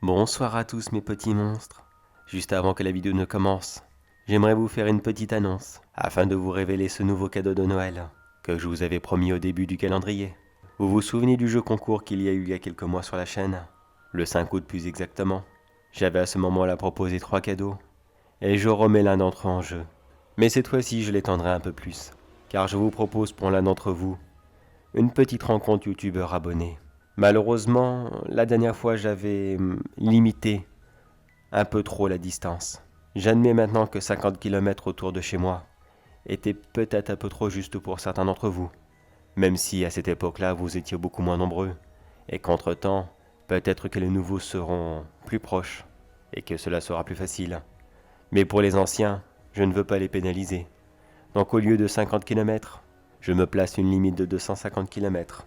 Bonsoir à tous mes petits monstres. Juste avant que la vidéo ne commence, j'aimerais vous faire une petite annonce afin de vous révéler ce nouveau cadeau de Noël que je vous avais promis au début du calendrier. Vous vous souvenez du jeu concours qu'il y a eu il y a quelques mois sur la chaîne? Le 5 août plus exactement. J'avais à ce moment-là proposé 3 cadeaux et je remets l'un d'entre eux en jeu. Mais cette fois-ci je l'étendrai un peu plus car je vous propose pour l'un d'entre vous une petite rencontre youtubeur abonné. Malheureusement, la dernière fois j'avais limité un peu trop la distance. J'admets maintenant que 50 km autour de chez moi était peut-être un peu trop juste pour certains d'entre vous, même si à cette époque-là vous étiez beaucoup moins nombreux, et qu'entre-temps, peut-être que les nouveaux seront plus proches, et que cela sera plus facile. Mais pour les anciens, je ne veux pas les pénaliser. Donc au lieu de 50 km, je me place une limite de 250 km.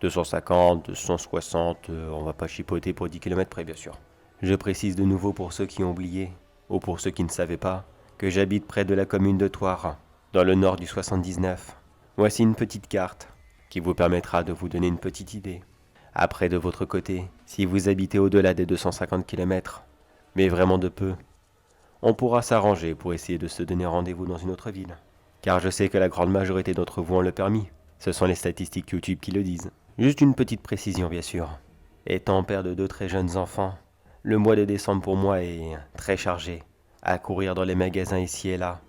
250, 260, on va pas chipoter pour 10 km près bien sûr. Je précise de nouveau pour ceux qui ont oublié, ou pour ceux qui ne savaient pas, que j'habite près de la commune de Thouars, dans le nord du 79. Voici une petite carte qui vous permettra de vous donner une petite idée. Après de votre côté, si vous habitez au-delà des 250 km, mais vraiment de peu, on pourra s'arranger pour essayer de se donner rendez-vous dans une autre ville. Car je sais que la grande majorité d'entre vous ont le permis. Ce sont les statistiques YouTube qui le disent. Juste une petite précision bien sûr. Étant père de 2 très jeunes enfants, le mois de décembre pour moi est très chargé, à courir dans les magasins ici et là,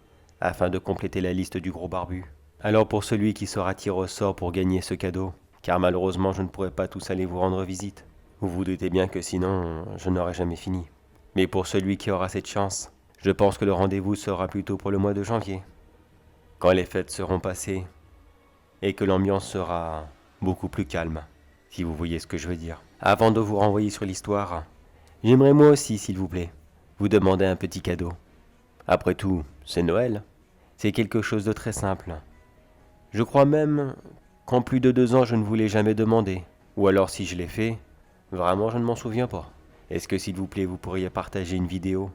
afin de compléter la liste du gros barbu. Alors pour celui qui sera tiré au sort pour gagner ce cadeau, car malheureusement je ne pourrai pas tous aller vous rendre visite, vous vous doutez bien que sinon je n'aurai jamais fini. Mais pour celui qui aura cette chance, je pense que le rendez-vous sera plutôt pour le mois de janvier, quand les fêtes seront passées et que l'ambiance sera beaucoup plus calme, si vous voyez ce que je veux dire. Avant de vous renvoyer sur l'histoire, j'aimerais moi aussi, s'il vous plaît, vous demander un petit cadeau. Après tout, c'est Noël. C'est quelque chose de très simple. Je crois même qu'en plus de 2 ans, je ne vous l'ai jamais demandé. Ou alors si je l'ai fait, vraiment je ne m'en souviens pas. Est-ce que s'il vous plaît, vous pourriez partager une vidéo,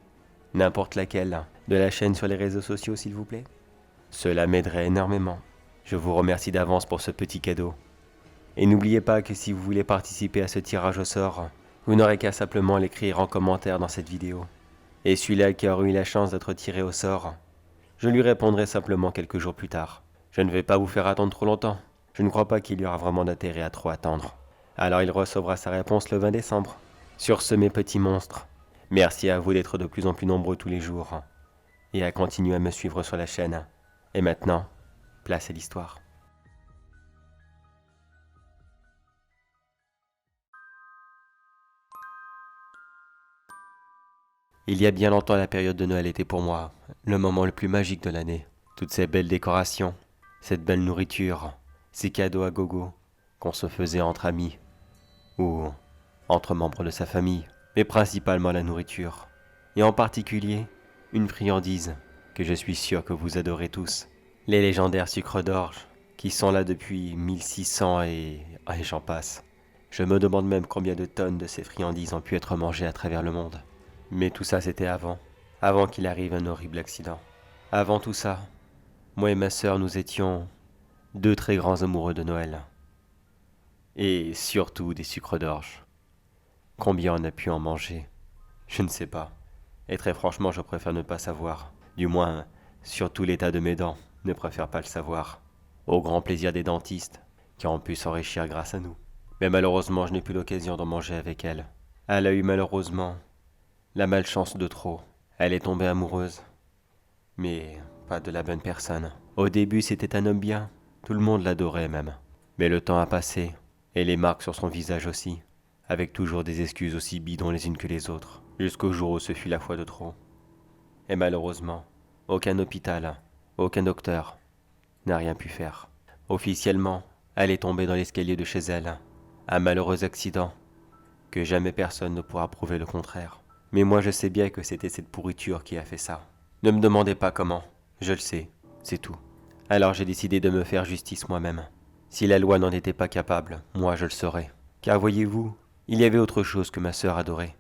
n'importe laquelle, de la chaîne sur les réseaux sociaux, s'il vous plaît? Cela m'aiderait énormément. Je vous remercie d'avance pour ce petit cadeau. Et n'oubliez pas que si vous voulez participer à ce tirage au sort, vous n'aurez qu'à simplement l'écrire en commentaire dans cette vidéo. Et celui-là qui aura eu la chance d'être tiré au sort, je lui répondrai simplement quelques jours plus tard. Je ne vais pas vous faire attendre trop longtemps. Je ne crois pas qu'il y aura vraiment d'intérêt à trop attendre. Alors il recevra sa réponse le 20 décembre. Sur ce, mes petits monstres, merci à vous d'être de plus en plus nombreux tous les jours et à continuer à me suivre sur la chaîne. Et maintenant, place à l'histoire. Il y a bien longtemps, la période de Noël était pour moi le moment le plus magique de l'année. Toutes ces belles décorations, cette belle nourriture, ces cadeaux à gogo qu'on se faisait entre amis ou entre membres de sa famille, mais principalement la nourriture. Et en particulier, une friandise que je suis sûr que vous adorez tous. Les légendaires sucres d'orge qui sont là depuis 1600 et j'en passe. Je me demande même combien de tonnes de ces friandises ont pu être mangées à travers le monde. Mais tout ça c'était avant qu'il arrive un horrible accident. Avant tout ça, moi et ma sœur nous étions 2 très grands amoureux de Noël. Et surtout des sucres d'orge. Combien on a pu en manger? Je ne sais pas. Et très franchement, je préfère ne pas savoir. Du moins, surtout l'état de mes dents, ne préfère pas le savoir. Au grand plaisir des dentistes, qui ont pu s'enrichir grâce à nous. Mais malheureusement, je n'ai plus l'occasion d'en manger avec elle. Elle a eu malheureusement la malchance de trop. Elle est tombée amoureuse. Mais pas de la bonne personne. Au début, c'était un homme bien. Tout le monde l'adorait même. Mais le temps a passé, et les marques sur son visage aussi, avec toujours des excuses aussi bidons les unes que les autres, jusqu'au jour où ce fut la fois de trop. Et malheureusement, aucun hôpital, aucun docteur n'a rien pu faire. Officiellement, elle est tombée dans l'escalier de chez elle. Un malheureux accident, que jamais personne ne pourra prouver le contraire. Mais moi je sais bien que c'était cette pourriture qui a fait ça. Ne me demandez pas comment, je le sais, c'est tout. Alors j'ai décidé de me faire justice moi-même. Si la loi n'en était pas capable, moi je le serais. Car voyez-vous, il y avait autre chose que ma sœur adorait,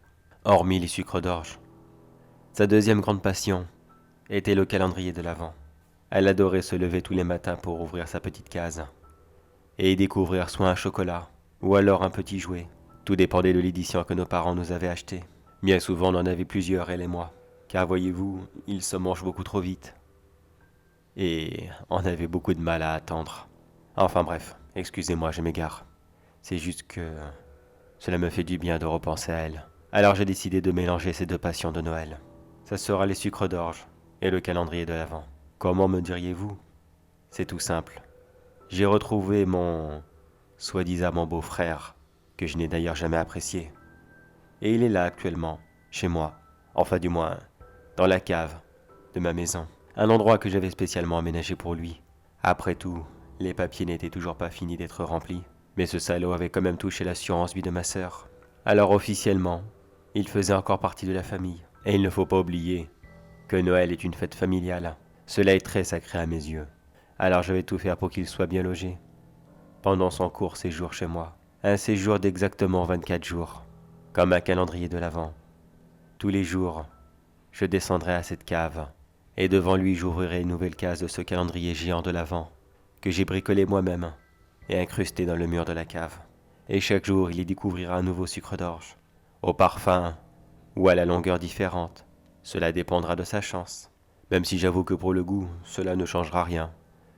hormis les sucres d'orge. Sa deuxième grande passion était le calendrier de l'Avent. Elle adorait se lever tous les matins pour ouvrir sa petite case et y découvrir soit un chocolat ou alors un petit jouet. Tout dépendait de l'édition que nos parents nous avaient achetée. Bien souvent, on en avait plusieurs, elle et moi. Car voyez-vous, il se mange beaucoup trop vite. Et on avait beaucoup de mal à attendre. Enfin bref, excusez-moi, je m'égare. C'est juste que cela me fait du bien de repenser à elle. Alors j'ai décidé de mélanger ces deux passions de Noël. Ça sera les sucres d'orge et le calendrier de l'Avent. Comment me diriez-vous? C'est tout simple. J'ai retrouvé mon soi-disant beau-frère, que je n'ai d'ailleurs jamais apprécié. Et il est là actuellement, chez moi. Enfin du moins, dans la cave de ma maison. Un endroit que j'avais spécialement aménagé pour lui. Après tout, les papiers n'étaient toujours pas finis d'être remplis. Mais ce salaud avait quand même touché l'assurance vie de ma sœur. Alors officiellement, il faisait encore partie de la famille. Et il ne faut pas oublier que Noël est une fête familiale. Cela est très sacré à mes yeux. Alors je vais tout faire pour qu'il soit bien logé. Pendant son court séjour chez moi. Un séjour d'exactement 24 jours. Comme un calendrier de l'Avent. Tous les jours, je descendrai à cette cave. Et devant lui j'ouvrirai une nouvelle case de ce calendrier géant de l'Avent. Que j'ai bricolé moi-même. Et incrusté dans le mur de la cave. Et chaque jour il y découvrira un nouveau sucre d'orge. Au parfum ou à la longueur différente. Cela dépendra de sa chance. Même si j'avoue que pour le goût, cela ne changera rien.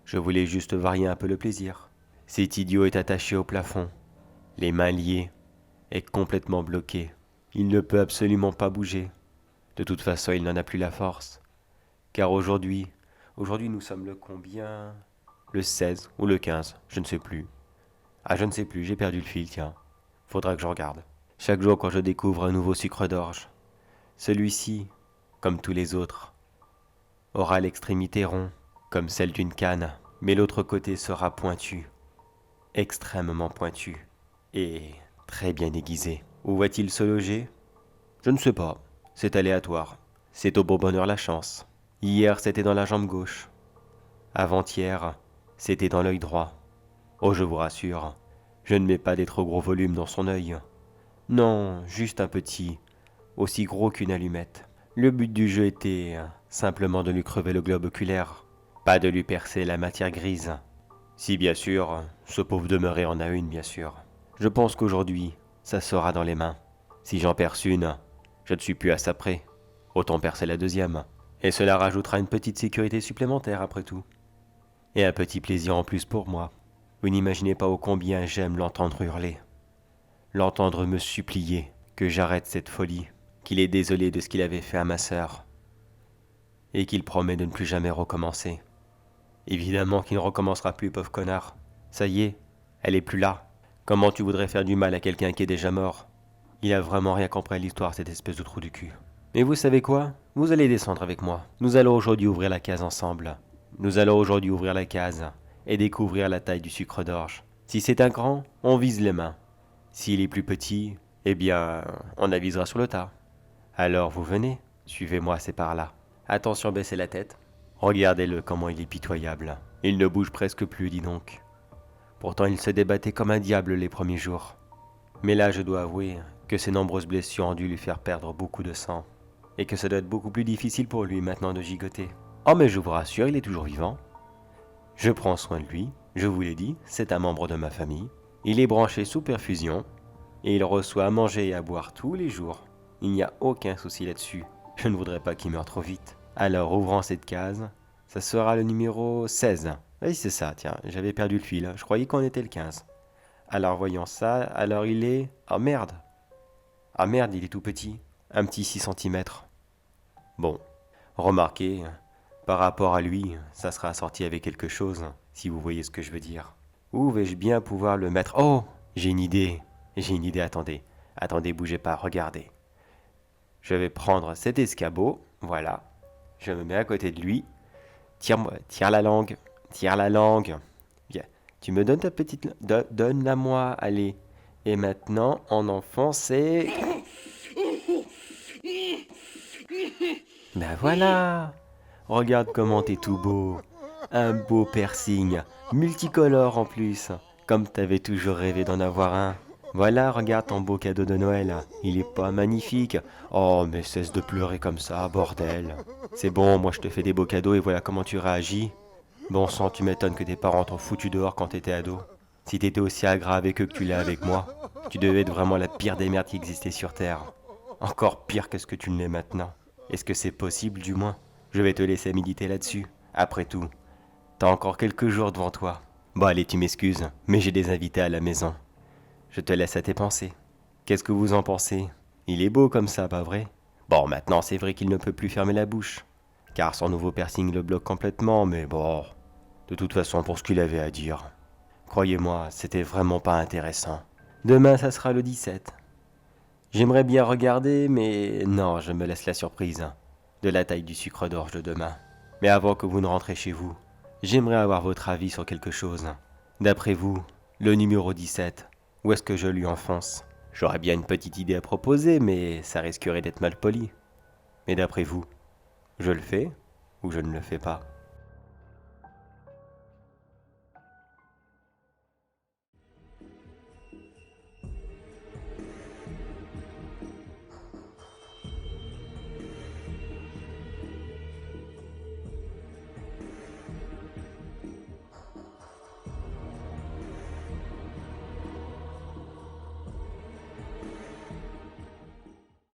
Je voulais juste varier un peu le plaisir. Cet idiot est attaché au plafond, les mains liées, et complètement bloqué. Il ne peut absolument pas bouger. De toute façon, il n'en a plus la force. Car aujourd'hui nous sommes le combien? Le 16 ou le 15, je ne sais plus. Ah, je ne sais plus, j'ai perdu le fil, tiens. Faudra que je regarde. Chaque jour quand je découvre un nouveau sucre d'orge, celui-ci, comme tous les autres, aura l'extrémité ronde, comme celle d'une canne, mais l'autre côté sera pointu, extrêmement pointu, et très bien aiguisé. Où va-t-il se loger? Je ne sais pas, c'est aléatoire. C'est au bon bonheur la chance. Hier, c'était dans la jambe gauche. Avant-hier, c'était dans l'œil droit. Oh, je vous rassure, je ne mets pas des trop gros volumes dans son œil. Non, juste un petit, aussi gros qu'une allumette. Le but du jeu était simplement de lui crever le globe oculaire, pas de lui percer la matière grise. Si bien sûr, ce pauvre demeuré en a une, bien sûr. Je pense qu'aujourd'hui, ça sera dans les mains. Si j'en perce une, je ne suis plus à ça près. Autant percer la deuxième. Et cela rajoutera une petite sécurité supplémentaire après tout. Et un petit plaisir en plus pour moi. Vous n'imaginez pas ô combien j'aime l'entendre hurler. L'entendre me supplier que j'arrête cette folie, qu'il est désolé de ce qu'il avait fait à ma sœur, et qu'il promet de ne plus jamais recommencer. Évidemment qu'il ne recommencera plus, pauvre connard. Ça y est, elle est plus là. Comment tu voudrais faire du mal à quelqu'un qui est déjà mort? Il a vraiment rien compris à l'histoire, cette espèce de trou du cul. Mais vous savez quoi? Vous allez descendre avec moi. Nous allons aujourd'hui ouvrir la case ensemble. Nous allons aujourd'hui ouvrir la case et découvrir la taille du sucre d'orge. Si c'est un grand, on vise les mains. S'il est plus petit, eh bien, on avisera sur le tas. Alors vous venez, suivez-moi, c'est par là. Attention, baissez la tête. Regardez-le, comment il est pitoyable. Il ne bouge presque plus, dis donc. Pourtant, il se débattait comme un diable les premiers jours. Mais là, je dois avouer que ses nombreuses blessures ont dû lui faire perdre beaucoup de sang. Et que ça doit être beaucoup plus difficile pour lui maintenant de gigoter. Oh, mais je vous rassure, il est toujours vivant. Je prends soin de lui, je vous l'ai dit, c'est un membre de ma famille. Il est branché sous perfusion, et il reçoit à manger et à boire tous les jours. Il n'y a aucun souci là-dessus. Je ne voudrais pas qu'il meure trop vite. Alors, ouvrant cette case, ça sera le numéro 16. Oui, c'est ça, tiens, j'avais perdu le fil, je croyais qu'on était le 15. Alors, voyons ça, alors il est... Ah merde! Ah merde, il est tout petit. Un petit 6 cm. Bon, remarquez, par rapport à lui, ça sera assorti avec quelque chose, si vous voyez ce que je veux dire. Où vais-je bien pouvoir le mettre? Oh! J'ai une idée, attendez. Attendez, bougez pas, regardez. Je vais prendre cet escabeau, voilà. Je me mets à côté de lui. Tire la langue, Viens, tu me donnes ta petite... Donne-la-moi, allez. Et maintenant, en enfonce et... Ben voilà! Regarde comment t'es tout beau. Un beau piercing, multicolore en plus, comme t'avais toujours rêvé d'en avoir un. Voilà, regarde ton beau cadeau de Noël. Il est pas magnifique? Oh, mais cesse de pleurer comme ça, bordel. C'est bon, moi je te fais des beaux cadeaux et voilà comment tu réagis. Bon sang, tu m'étonnes que tes parents t'ont foutu dehors quand t'étais ado. Si t'étais aussi agréable avec eux que tu l'es avec moi, Tu devais être vraiment la pire des merdes qui existait sur Terre. Encore pire que ce que tu ne l'es maintenant. Est-ce que c'est possible, du moins? Je vais te laisser méditer là-dessus. Après tout, t'as encore quelques jours devant toi. Bon allez, tu m'excuses, mais j'ai des invités à la maison. Je te laisse à tes pensées. Qu'est-ce que vous en pensez? Il est beau comme ça, pas vrai? Bon, maintenant c'est vrai qu'il ne peut plus fermer la bouche, car son nouveau piercing le bloque complètement, mais bon, de toute façon pour ce qu'il avait à dire. Croyez-moi, c'était vraiment pas intéressant. Demain, ça sera le 17. J'aimerais bien regarder, mais non, je me laisse la surprise de la taille du sucre d'orge de demain. Mais avant que vous ne rentrez chez vous, j'aimerais avoir votre avis sur quelque chose. D'après vous, le numéro 17, où est-ce que je lui enfonce? J'aurais bien une petite idée à proposer, mais ça risquerait d'être mal poli. Mais d'après vous, je le fais ou je ne le fais pas?